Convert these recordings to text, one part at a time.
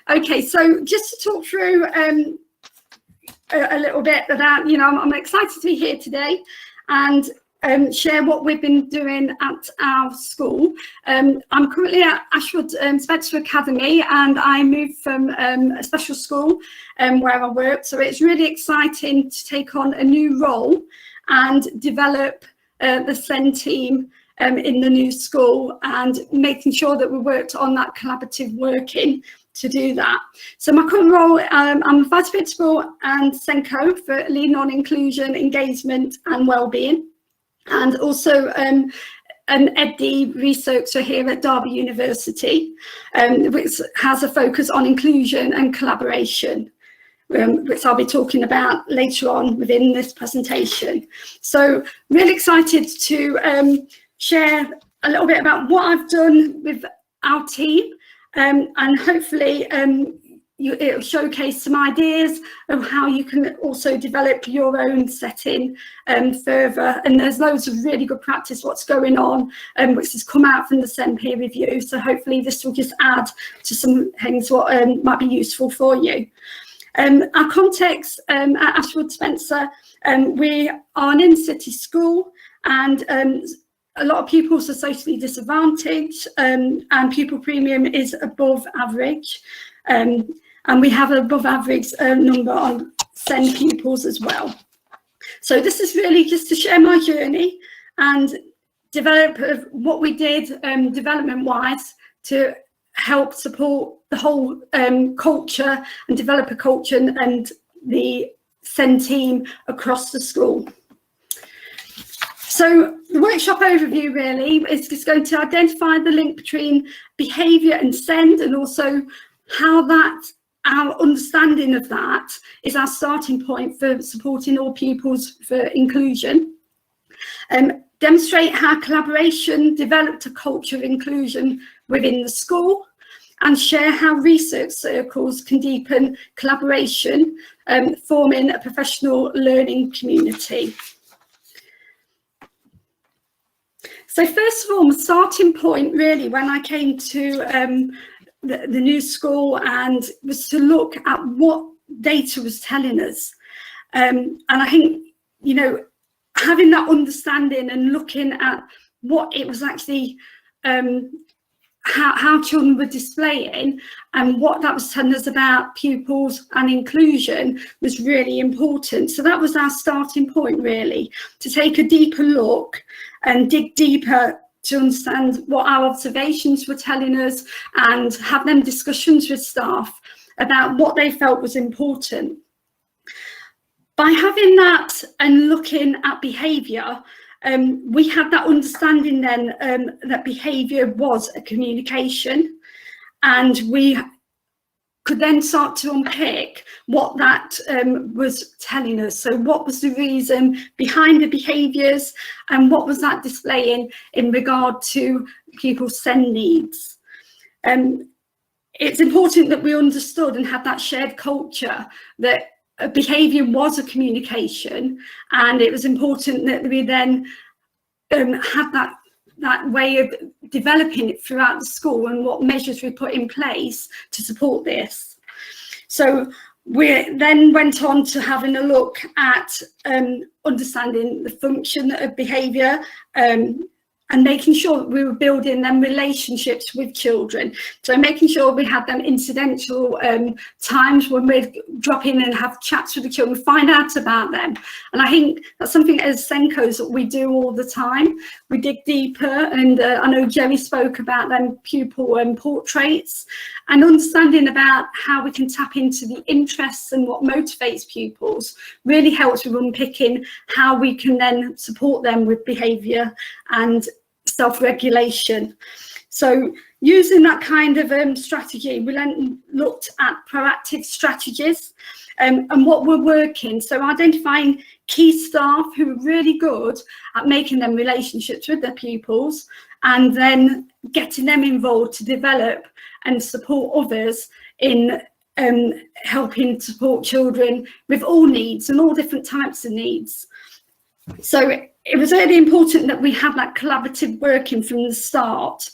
Okay, so just to talk through a little bit about, I'm excited to be here today and share what we've been doing at our school. I'm currently at Ashwood Spencer Academy, and I moved from a special school where I work. So it's really exciting to take on a new role and develop the SEN team in the new school, and making sure that we worked on that collaborative working to do that. So my current role, I'm Vice Principal and SENCO for leading on inclusion, engagement and wellbeing, and also an SEN&D researcher here at Derby University, which has a focus on inclusion and collaboration, which I'll be talking about later on within this presentation. So really excited to share a little bit about what I've done with our team, and hopefully it'll showcase some ideas of how you can also develop your own setting further. And there's loads of really good practice what's going on, which has come out from the SEN peer review. So hopefully this will just add to some things what might be useful for you. Our context at Ashwood Spencer, we are an inner-city school, and a lot of pupils are socially disadvantaged, and pupil premium is above average, and we have an above average number on SEN pupils as well. So this is really just to share my journey and develop what we did development-wise to help support the whole culture and develop a culture and the SEN team across the school. So the workshop overview really is just going to identify the link between behaviour and SEN, and also how our understanding of that is our starting point for supporting all pupils for inclusion. Demonstrate how collaboration developed a culture of inclusion within the school, and share how research circles can deepen collaboration, forming a professional learning community. So first of all, my starting point really when I came to the new school and was to look at what data was telling us. And I think, having that understanding and looking at what it was actually, how children were displaying and what that was telling us about pupils and inclusion was really important. So that was our starting point really, to take a deeper look and dig deeper to understand what our observations were telling us, and have them discussions with staff about what they felt was important. By having that and looking at behaviour, we had that understanding then that behaviour was a communication, and we could then start to unpick what that was telling us. So what was the reason behind the behaviours, and what was that displaying in regard to people's SEN needs? It's important that we understood and had that shared culture that behaviour was a communication, and it was important that we then had that way of developing it throughout the school, and what measures we put in place to support this. So we then went on to having a look at understanding the function of behaviour, and making sure that we were building them relationships with children. So making sure we had them incidental times when we'd drop in and have chats with the children, find out about them. And I think that's something as SENCOs that we do all the time. We dig deeper, and I know Jerry spoke about them pupil portraits, and understanding about how we can tap into the interests and what motivates pupils really helps with unpicking how we can then support them with behaviour and self-regulation. So using that kind of strategy, we then looked at proactive strategies and what were working. So identifying key staff who were really good at making them relationships with their pupils, and then getting them involved to develop and support others in helping support children with all needs and all different types of needs. So it was really important that we had that collaborative working from the start,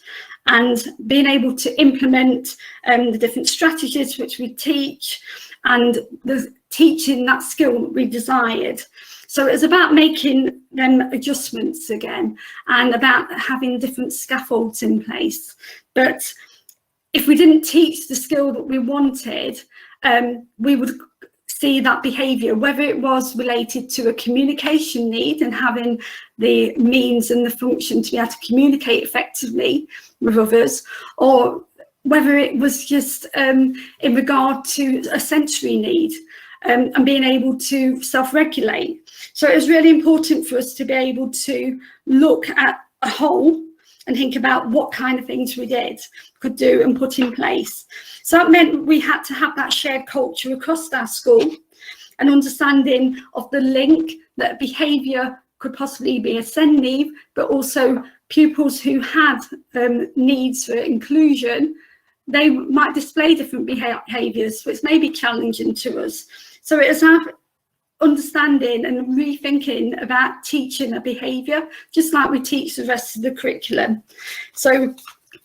and being able to implement the different strategies which we teach, and the teaching that skill that we desired. So it was about making them adjustments again, and about having different scaffolds in place. But if we didn't teach the skill that we wanted, we would see that behaviour, whether it was related to a communication need and having the means and the function to be able to communicate effectively with others, or whether it was just in regard to a sensory need and being able to self-regulate. So it was really important for us to be able to look at a whole and think about what kind of things we could do and put in place. So that meant we had to have that shared culture across our school, an understanding of the link that behaviour could possibly be a SEN need, but also pupils who had needs for inclusion, they might display different behaviours, which may be challenging to us. So it is our understanding and rethinking about teaching a behaviour, just like we teach the rest of the curriculum. So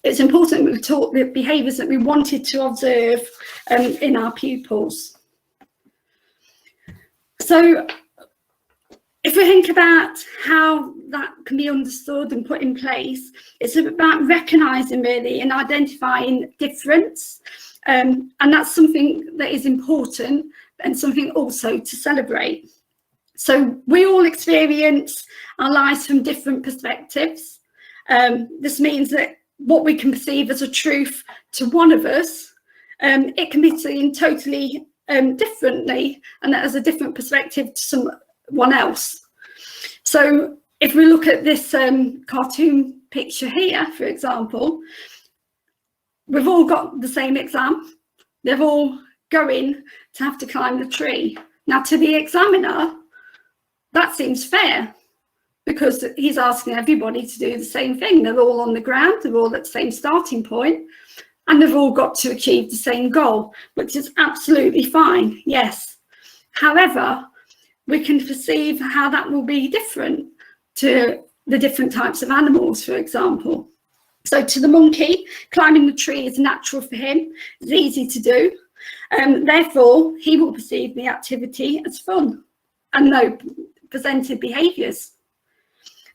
it's important we taught the behaviours that we wanted to observe in our pupils. So if we think about how that can be understood and put in place, it's about recognising really and identifying difference, and that's something that is important and something also to celebrate. So we all experience our lives from different perspectives. This means that what we can perceive as a truth to one of us, it can be seen totally differently and as a different perspective to someone else. So if we look at this cartoon picture here, for example, we've all got the same exam. They're all going to have to climb the tree. Now, to the examiner, that seems fair because he's asking everybody to do the same thing. They're all on the ground, they're all at the same starting point, and they've all got to achieve the same goal, which is absolutely fine, yes. However, we can perceive how that will be different to the different types of animals, for example. So to the monkey, climbing the tree is natural for him, it's easy to do. Therefore, he will perceive the activity as fun and no presented behaviours.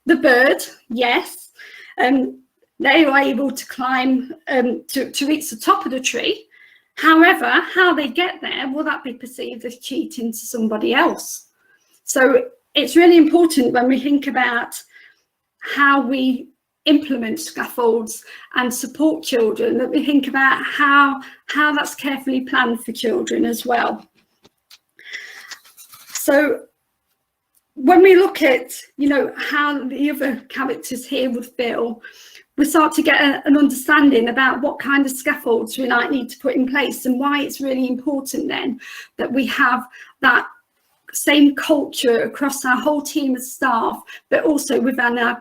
The bird, yes, they are able to climb to reach the top of the tree. However, how they get there, will that be perceived as cheating to somebody else? So it's really important when we think about how we implement scaffolds and support children, that we think about how that's carefully planned for children as well. So when we look at, how the other characters here would feel, we start to get an understanding about what kind of scaffolds we might need to put in place, and why it's really important then that we have that same culture across our whole team of staff, but also within our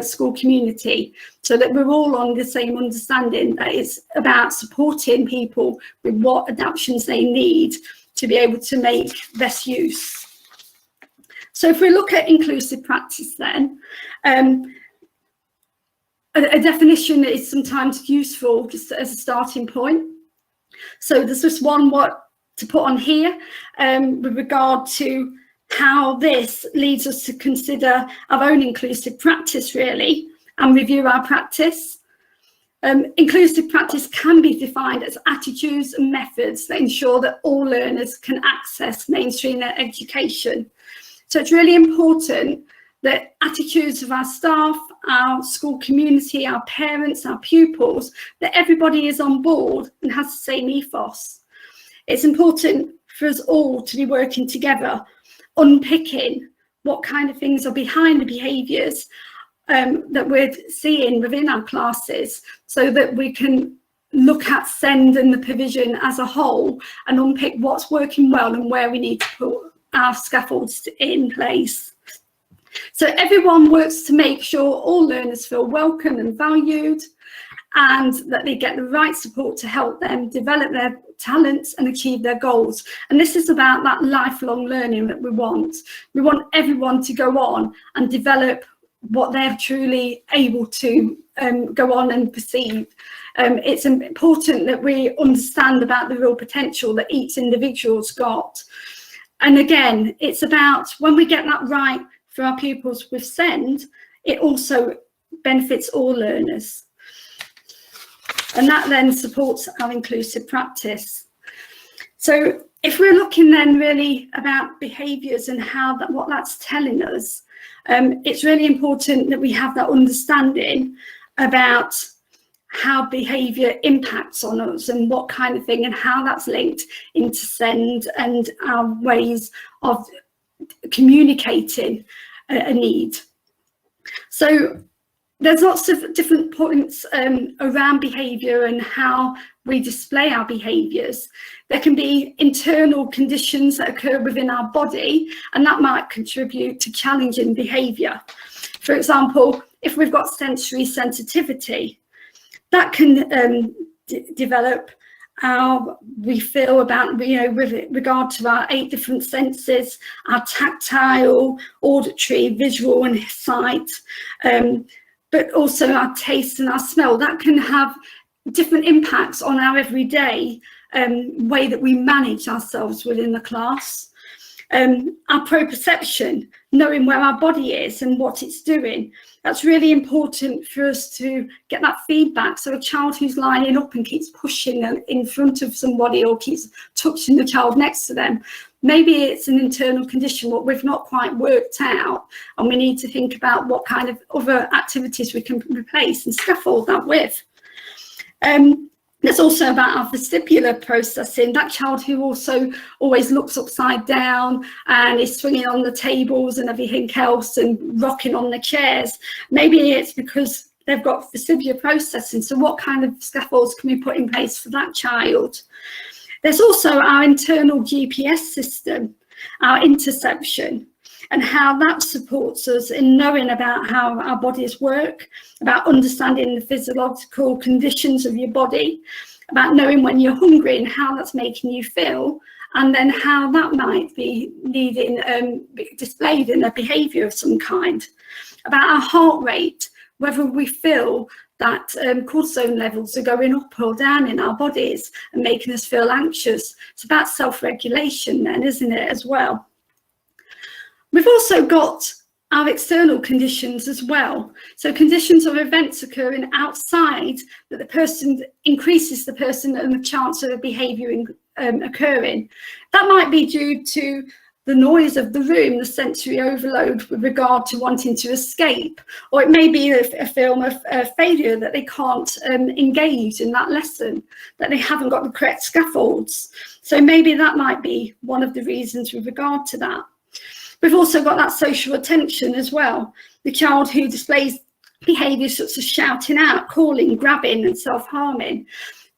school community, so that we're all on the same understanding that it's about supporting people with what adaptations they need to be able to make best use. So if we look at inclusive practice then, a definition is sometimes useful just as a starting point. So there's just one to put on here with regard to how this leads us to consider our own inclusive practice really and review our practice. Inclusive practice can be defined as attitudes and methods that ensure that all learners can access mainstream education. So it's really important that attitudes of our staff, our school community, our parents, our pupils, that everybody is on board and has the same ethos. It's important for us all to be working together, unpicking what kind of things are behind the behaviours that we're seeing within our classes, so that we can look at SEND and the provision as a whole and unpick what's working well and where we need to put our scaffolds in place. So everyone works to make sure all learners feel welcome and valued, and that they get the right support to help them develop their talents and achieve their goals. And this is about that lifelong learning that we want. We want everyone to go on and develop what they're truly able to go on and perceive. It's important that we understand about the real potential that each individual's got. And again, it's about, when we get that right for our pupils with SEND, it also benefits all learners. And that then supports our inclusive practice. So if we're looking then really about behaviours and how that, what that's telling us, it's really important that we have that understanding about how behaviour impacts on us and what kind of thing, and how that's linked into SEND and our ways of communicating a need. So there's lots of different points around behaviour and how we display our behaviours. There can be internal conditions that occur within our body, and that might contribute to challenging behaviour. For example, if we've got sensory sensitivity, that can develop how we feel about, you know, with regard to our 8 different senses, our tactile, auditory, visual and sight, but also our taste and our smell. That can have different impacts on our everyday way that we manage ourselves within the class. Our proprioception, knowing where our body is and what it's doing, that's really important for us to get that feedback. So a child who's lining up and keeps pushing in front of somebody or keeps touching the child next to them, maybe it's an internal condition what we've not quite worked out, and we need to think about what kind of other activities we can replace and scaffold that with. It's also about our vestibular processing, that child who also always looks upside down and is swinging on the tables and everything else and rocking on the chairs. Maybe it's because they've got vestibular processing. So what kind of scaffolds can we put in place for that child? There's also our internal GPS system, our interoception, and how that supports us in knowing about how our bodies work, about understanding the physiological conditions of your body, about knowing when you're hungry and how that's making you feel, and then how that might be needing displayed in a behaviour of some kind, about our heart rate, whether we feel that cortisol levels are going up or down in our bodies and making us feel anxious. It's about self-regulation then, isn't it, as well? We've also got our external conditions as well. So conditions or events occurring outside that the person increases the person and the chance of a behaviour occurring. That might be due to the noise of the room, the sensory overload with regard to wanting to escape, or it may be a film of failure that they can't engage in that lesson, that they haven't got the correct scaffolds. So maybe that might be one of the reasons with regard to that. We've also got that social attention as well. The child who displays behaviours such as shouting out, calling, grabbing and self-harming.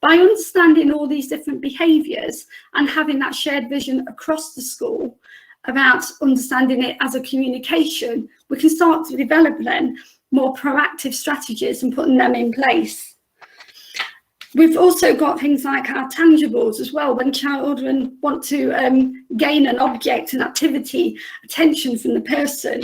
By understanding all these different behaviours and having that shared vision across the school about understanding it as a communication, we can start to develop then more proactive strategies and putting them in place. We've also got things like our tangibles as well, when children want to gain an object, an activity, attention from the person.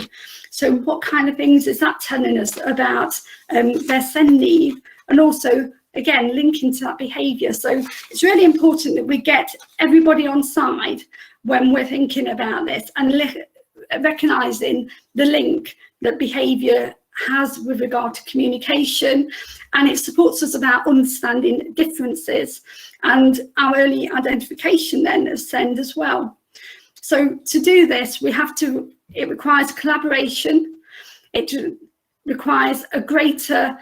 So what kind of things is that telling us about their SEN need, and also, again, linking to that behaviour. So it's really important that we get everybody on side when we're thinking about this and recognising the link that behaviour has with regard to communication, and it supports us about understanding differences and our early identification then of SEND as well. So to do this, it requires collaboration, it requires a greater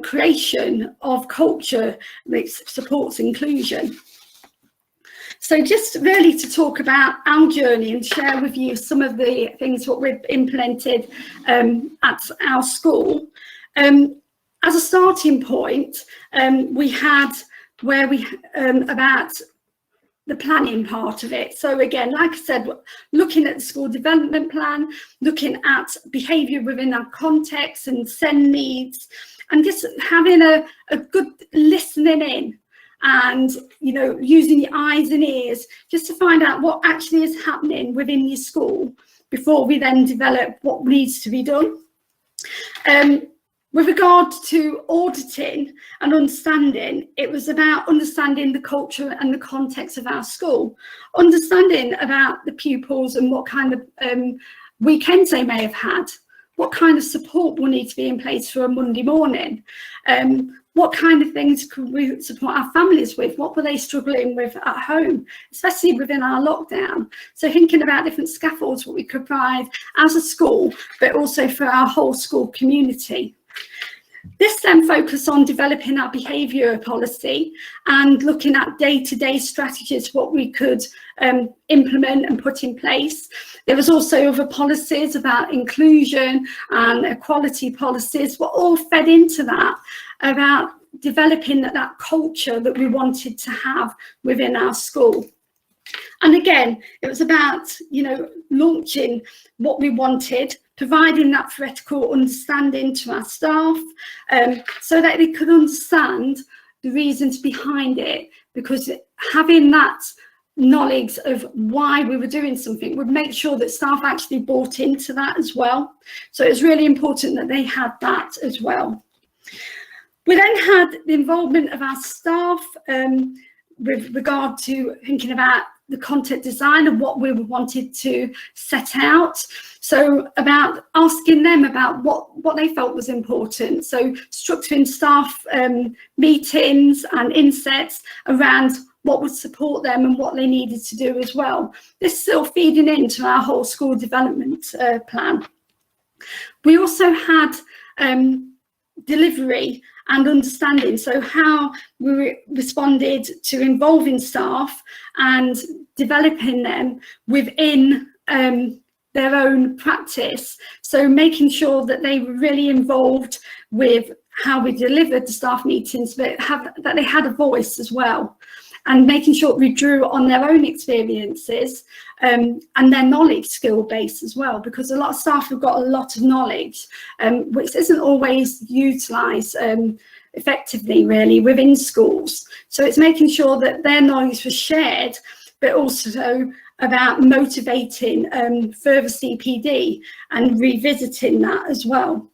creation of culture that supports inclusion. So just really to talk about our journey and share with you some of the things what we've implemented at our school. As a starting point, we had about the planning part of it. So again, like I said, looking at the school development plan, looking at behaviour within our context and SEN needs, and just having a good listening in, and using your eyes and ears just to find out what actually is happening within your school before we then develop what needs to be done. With regard to auditing and understanding, it was about understanding the culture and the context of our school, understanding about the pupils and what kind of weekends they may have had, what kind of support will need to be in place for a Monday morning, what kind of things could we support our families with, what were they struggling with at home, especially within our lockdown. So thinking about different scaffolds, what we could provide as a school, but also for our whole school community. This then focused on developing our behaviour policy and looking at day-to-day strategies, what we could implement and put in place. There was also other policies about inclusion and equality policies, were all fed into that, about developing that culture that we wanted to have within our school. And again, it was about, you know, launching what we wanted, providing that theoretical understanding to our staff, so that they could understand the reasons behind it, because having that knowledge of why we were doing something would make sure that staff actually bought into that as well. So it's really important that they had that as well. We then had the involvement of our staff with regard to thinking about the content design and what we wanted to set out. So about asking them about what they felt was important. So structuring staff meetings and insets around what would support them and what they needed to do as well. This is still feeding into our whole school development plan. We also had delivery and understanding, so how we responded to involving staff and developing them within their own practice. So making sure that they were really involved with how we delivered the staff meetings, but that they had a voice as well, and making sure we drew on their own experiences and their knowledge skill base as well, because a lot of staff have got a lot of knowledge which isn't always utilised effectively really within schools. So it's making sure that their knowledge was shared, but also about motivating further CPD and revisiting that as well.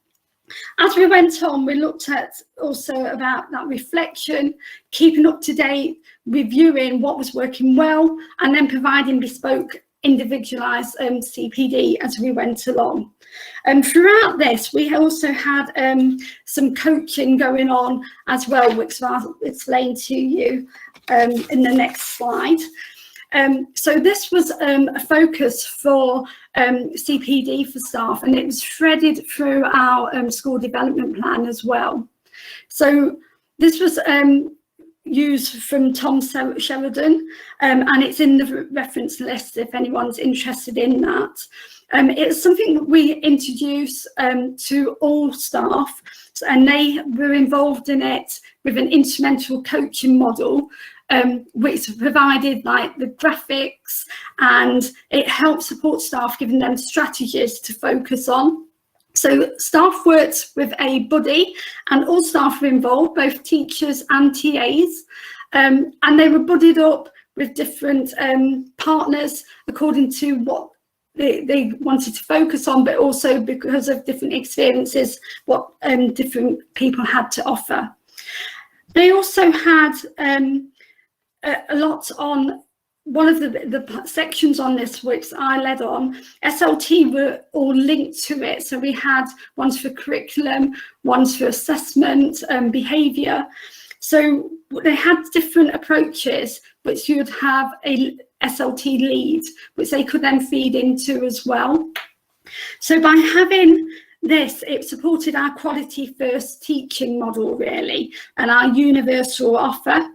As we went on, we looked at also about that reflection, keeping up to date, reviewing what was working well, and then providing bespoke individualised CPD as we went along. Throughout this, we also had some coaching going on as well, which I'll explain to you in the next slide. So this was a focus for CPD for staff, and it was threaded through our school development plan as well. So this was used from Tom Sheridan, and it's in the reference list if anyone's interested in that. It's something that we introduced to all staff, and they were involved in it with an instrumental coaching model, which provided like the graphics, and it helped support staff, giving them strategies to focus on. So staff worked with a buddy, and all staff were involved, both teachers and TAs, and they were buddied up with different partners according to what they wanted to focus on, but also because of different experiences, what different people had to offer. They also had a lot on one of the sections on this, which I led on. SLT were all linked to it. So we had ones for curriculum, ones for assessment, behaviour. So they had different approaches, which you would have a SLT lead, which they could then feed into as well. So by having this, it supported our quality first teaching model really, and our universal offer.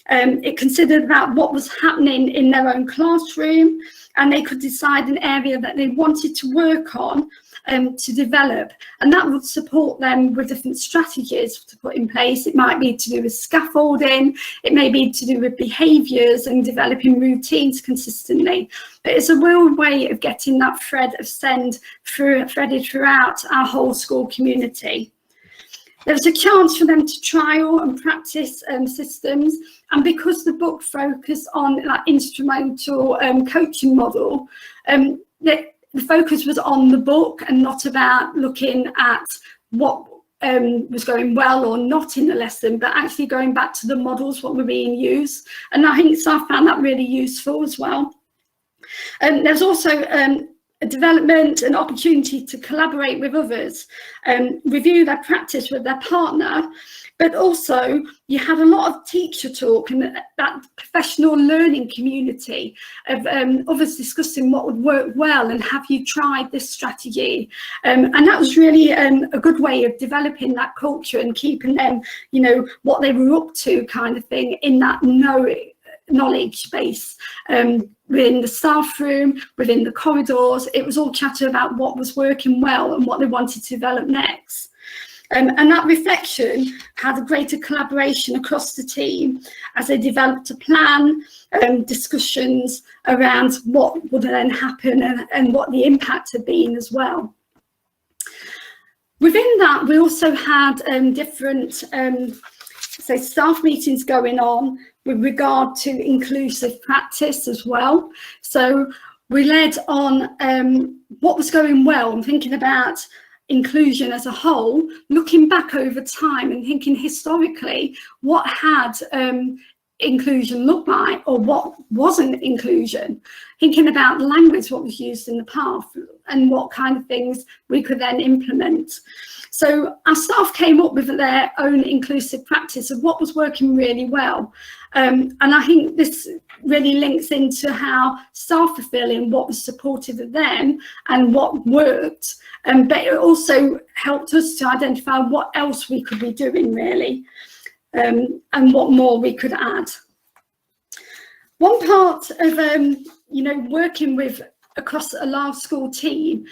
It considered about what was happening in their own classroom, and they could decide an area that they wanted to work on to develop, and that would support them with different strategies to put in place. It might be to do with scaffolding, it may be to do with behaviours and developing routines consistently, but it's a real way of getting that thread of SEND threaded throughout our whole school community. There was a chance for them to trial and practice systems, and because the book focused on that instrumental coaching model, the focus was on the book and not about looking at what was going well or not in the lesson, but actually going back to the models, what were being used. And I think staff found that really useful as well. There's also a development and opportunity to collaborate with others, review their practice with their partner, but also you had a lot of teacher talk and that professional learning community of others discussing what would work well and have you tried this strategy. And that was really a good way of developing that culture and keeping them, you know, what they were up to kind of thing in that knowledge base. Within the staff room, within the corridors, it was all chatter about what was working well and what they wanted to develop next. And that reflection had a greater collaboration across the team as they developed a plan, discussions around what would then happen and what the impact had been as well. Within that, we also had different say staff meetings going on with regard to inclusive practice as well. So we led on what was going well and thinking about inclusion as a whole, looking back over time and thinking historically what had inclusion looked like or what wasn't inclusion, thinking about language, what was used in the past and what kind of things we could then implement. So our staff came up with their own inclusive practice of what was working really well. And I think this really links into how staff are feeling, what was supportive of them and what worked. But it also helped us to identify what else we could be doing really, and what more we could add. One part of you know, working with across a large school team,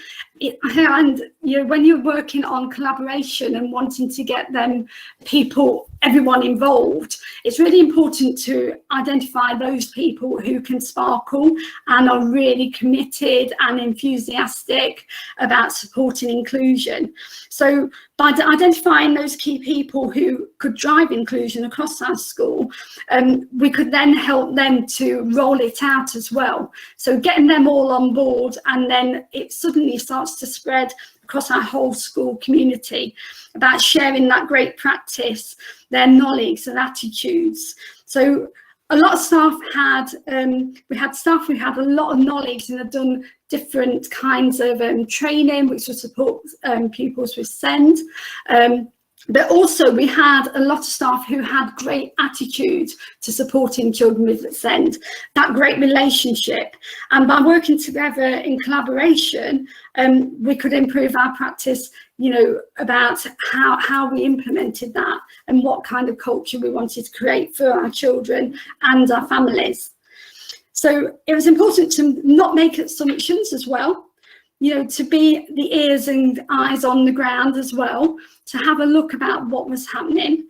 and you know, when you're working on collaboration and wanting to get them everyone involved, it's really important to identify those people who can sparkle and are really committed and enthusiastic about supporting inclusion. So by identifying those key people who could drive inclusion across our school, we could then help them to roll it out as well. So getting them all on board, and then it suddenly starts to spread across our whole school community about sharing that great practice, their knowledge and attitudes. So a lot of staff had, we had staff who had a lot of knowledge and had done different kinds of training which would support pupils with SEND. But also we had a lot of staff who had great attitude to supporting children with SEND, that great relationship. And by working together in collaboration, we could improve our practice, you know, about how we implemented that and what kind of culture we wanted to create for our children and our families. So it was important to not make assumptions as well, you know, to be the ears and eyes on the ground as well, to have a look about what was happening,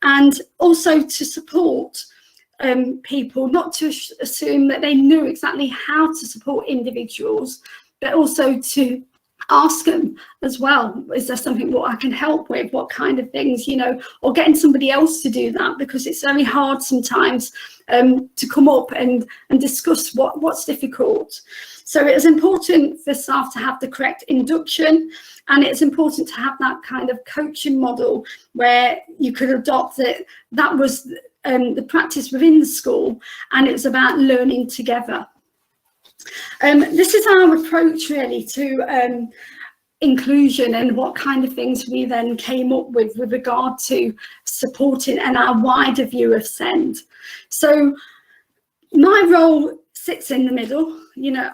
and also to support people, not to assume that they knew exactly how to support individuals, but also to ask them as well, is there something what I can help with, what kind of things, you know, or getting somebody else to do that, because it's very hard sometimes to come up and discuss what's difficult. So it is important for staff to have the correct induction, and it's important to have that kind of coaching model where you could adopt it. That was the practice within the school, and it was about learning together. This is our approach really to inclusion, and what kind of things we then came up with regard to supporting and our wider view of SEND. So my role sits in the middle. You know,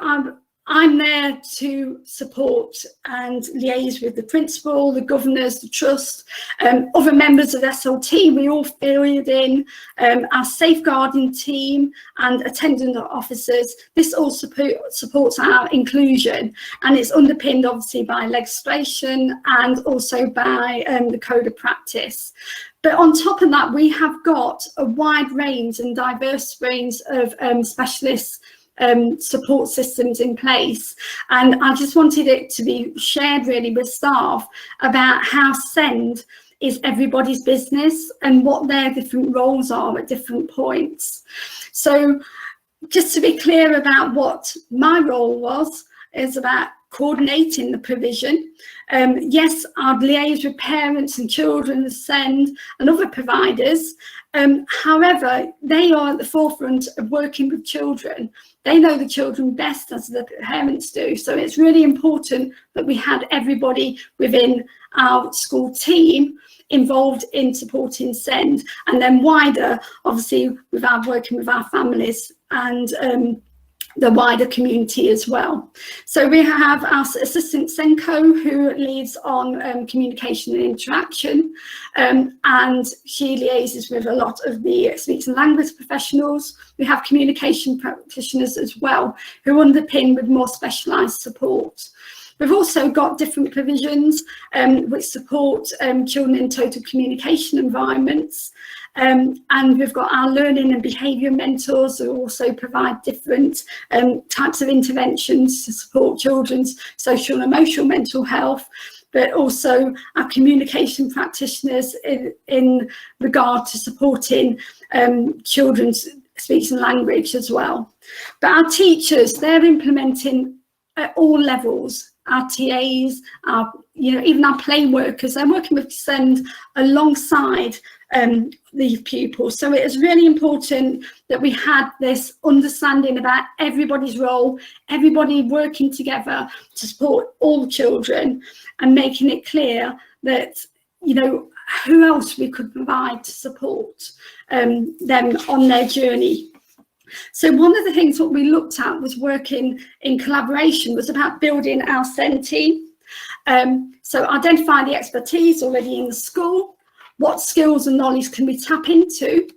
I'm there to support and liaise with the principal, the governors, the trust, other members of SLT. We all filled in, our safeguarding team and attendant officers. This all supports our inclusion, and it's underpinned obviously by legislation and also by the code of practice. But on top of that, we have got a wide range and diverse range of specialists support systems in place, and I just wanted it to be shared really with staff about how SEND is everybody's business and what their different roles are at different points. So just to be clear about what my role was, is about coordinating the provision. Yes, I'd liaise with parents and children, SEND and other providers. However, they are at the forefront of working with children. They know the children best, as the parents do. So it's really important that we had everybody within our school team involved in supporting SEND, and then wider, obviously, with our working with our families and the wider community as well. So we have our assistant SENCO, who leads on communication and interaction, and she liaises with a lot of the speech and language professionals. We have communication practitioners as well, who underpin with more specialised support. We've also got different provisions which support children in total communication environments. And we've got our learning and behaviour mentors who also provide different types of interventions to support children's social and emotional mental health, but also our communication practitioners in regard to supporting children's speech and language as well. But our teachers, they're implementing at all levels. Our TAs, even our play workers, they're working with SEND alongside the pupils. So it is really important that we had this understanding about everybody's role, everybody working together to support all children, and making it clear that, who else we could provide to support them on their journey. So one of the things what we looked at was working in collaboration, was about building our SEN team. So identify the expertise already in the school, what skills and knowledge can we tap into,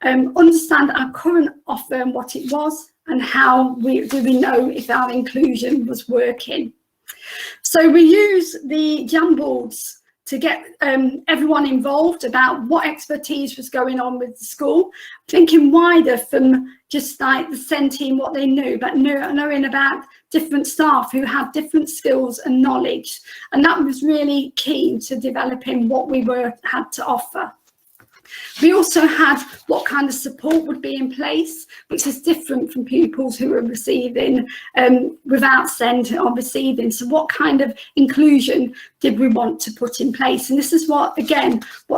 understand our current offer and what it was, and how do we know if our inclusion was working. So we use the Jamboards to get everyone involved about what expertise was going on with the school, thinking wider from just like the SEN team, what they knew, but knowing about different staff who had different skills and knowledge. And that was really key to developing what we had to offer. We also had what kind of support would be in place, which is different from pupils who are receiving without SEND or receiving. So what kind of inclusion did we want to put in place? And this is what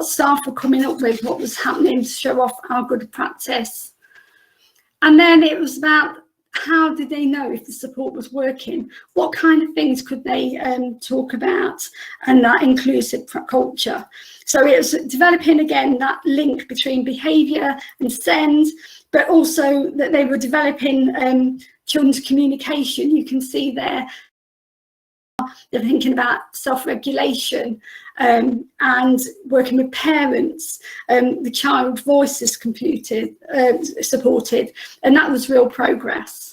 staff were coming up with, what was happening, to show off our good practice. And then it was about, how did they know if the support was working? What kind of things could they talk about, and that inclusive culture? So it was developing, again, that link between behaviour and SEND, but also that they were developing children's communication. You can see there, they're thinking about self-regulation and working with parents. The child voice is supported, and that was real progress.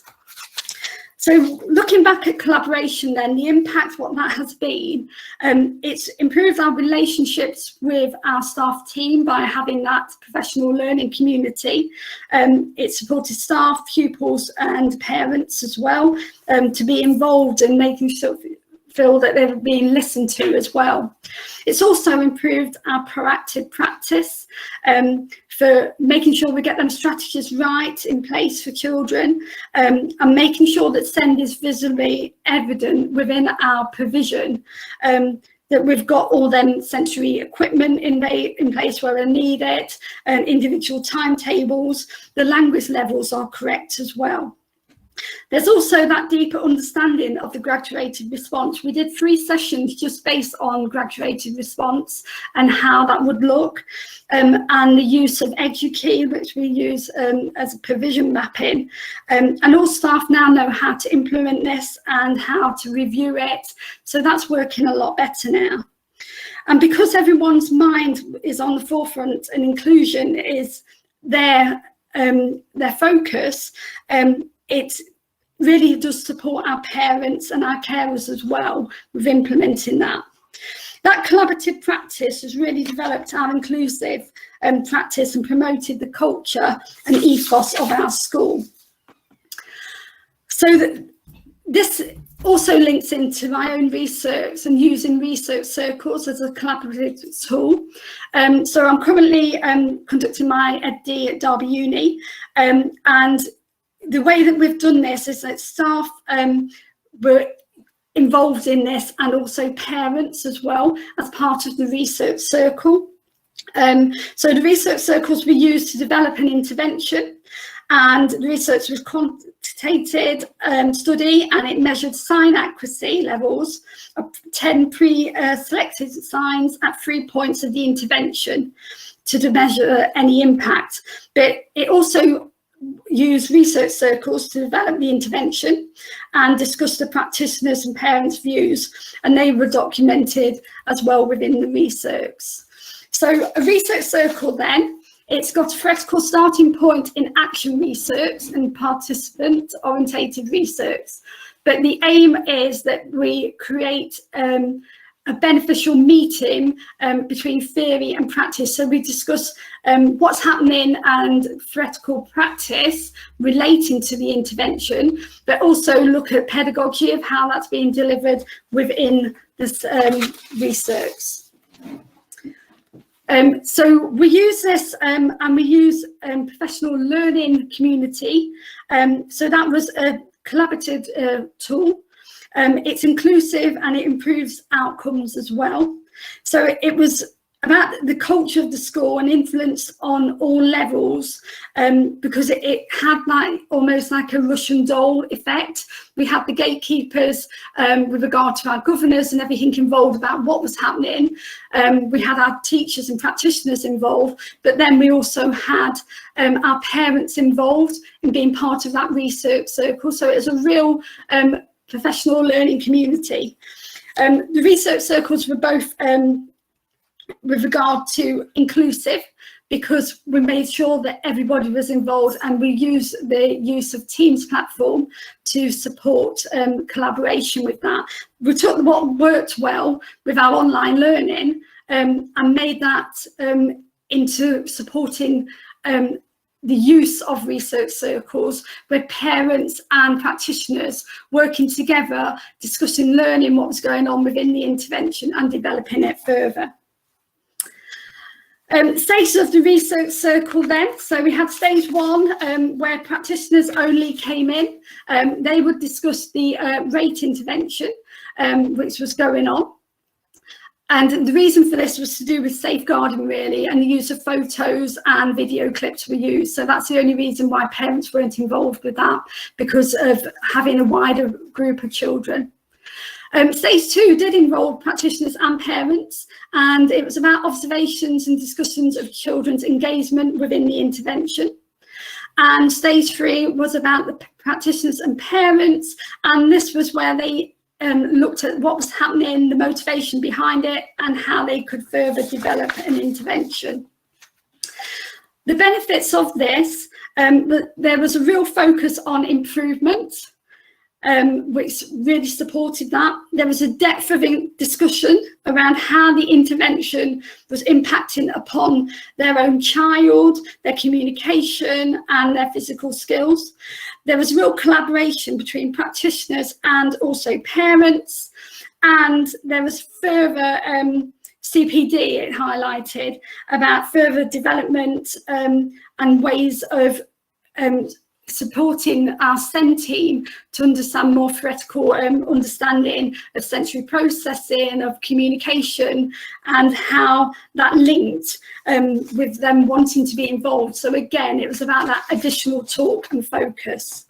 So looking back at collaboration then, the impact, what that has been, it's improved our relationships with our staff team by having that professional learning community. It supported staff, pupils and parents as well to be involved and making sure feel that they're being listened to as well. It's also improved our proactive practice for making sure we get them strategies right in place for children, and making sure that SEND is visibly evident within our provision, that we've got all them sensory equipment in place where they need it, and individual timetables, the language levels are correct as well. There's also that deeper understanding of the graduated response. We did 3 sessions just based on graduated response and how that would look, and the use of EduKey, which we use as a provision mapping. And all staff now know how to implement this and how to review it. So that's working a lot better now. And because everyone's mind is on the forefront and inclusion is their focus, it really does support our parents and our carers as well with implementing that. That collaborative practice has really developed our inclusive practice and promoted the culture and ethos of our school. So this also links into my own research and using research circles as a collaborative tool. So I'm currently conducting my ED at Derby Uni, and the way that we've done this is that staff were involved in this, and also parents as well as part of the research circle. So the research circles were used to develop an intervention, and the research was quantitated study, and it measured sign accuracy levels of 10 pre-selected signs at 3 points of the intervention to measure any impact. But it also used research circles to develop the intervention and discuss the practitioners' and parents' views, and they were documented as well within the research. So a research circle then, it's got a theoretical starting point in action research and participant-orientated research, but the aim is that we create a beneficial meeting between theory and practice. So we discuss what's happening and theoretical practice relating to the intervention, but also look at pedagogy of how that's being delivered within this research. So we use this and we use professional learning community. So that was a collaborative tool. It's inclusive and it improves outcomes as well. So it was about the culture of the school and influence on all levels, because it had like almost like a Russian doll effect. We had the gatekeepers with regard to our governors and everything involved about what was happening. We had our teachers and practitioners involved, but then we also had our parents involved in being part of that research circle. So it was a real professional learning community. The research circles were both with regard to inclusive, because we made sure that everybody was involved, and we use the use of Teams platform to support collaboration with that. We took what worked well with our online learning and made that into supporting the use of research circles, where parents and practitioners working together, discussing, learning what was going on within the intervention and developing it further. Stages of the research circle then. So we had stage one, where practitioners only came in. They would discuss the rate intervention, which was going on. And the reason for this was to do with safeguarding, really, and the use of photos and video clips were used. So that's the only reason why parents weren't involved with that, because of having a wider group of children. Stage two did involve practitioners and parents, and it was about observations and discussions of children's engagement within the intervention. And stage three was about the practitioners and parents, and this was where they looked at what was happening, the motivation behind it, and how they could further develop an intervention. The benefits of this, there was a real focus on improvement, which really supported that. There was a depth of discussion around how the intervention was impacting upon their own child, their communication and their physical skills. There was real collaboration between practitioners and also parents, and there was further CPD, it highlighted, about further development and ways of supporting our SEN team to understand more theoretical understanding of sensory processing, of communication, and how that linked with them wanting to be involved. So again, it was about that additional talk and focus.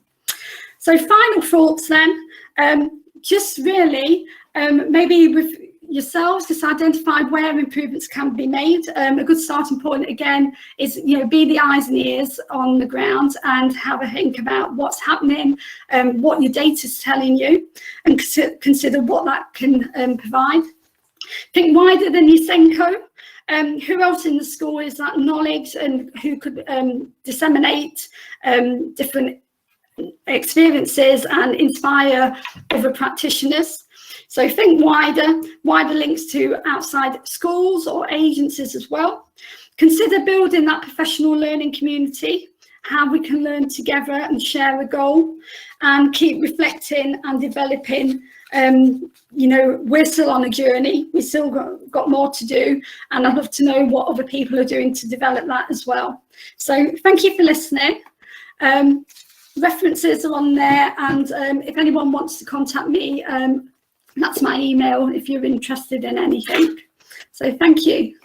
So final thoughts then, just really maybe with yourselves, just identify where improvements can be made. A good starting point again is, be the eyes and ears on the ground and have a think about what's happening, what your data is telling you, and consider what that can provide. Think wider than your SENCO. Who else in the school is that knowledge, and who could disseminate different experiences and inspire other practitioners. So think wider links to outside schools or agencies as well. Consider building that professional learning community, how we can learn together and share a goal, and keep reflecting and developing. We're still on a journey, we've still got more to do, and I'd love to know what other people are doing to develop that as well. So thank you for listening. References are on there, and if anyone wants to contact me, That's my email if you're interested in anything. So thank you.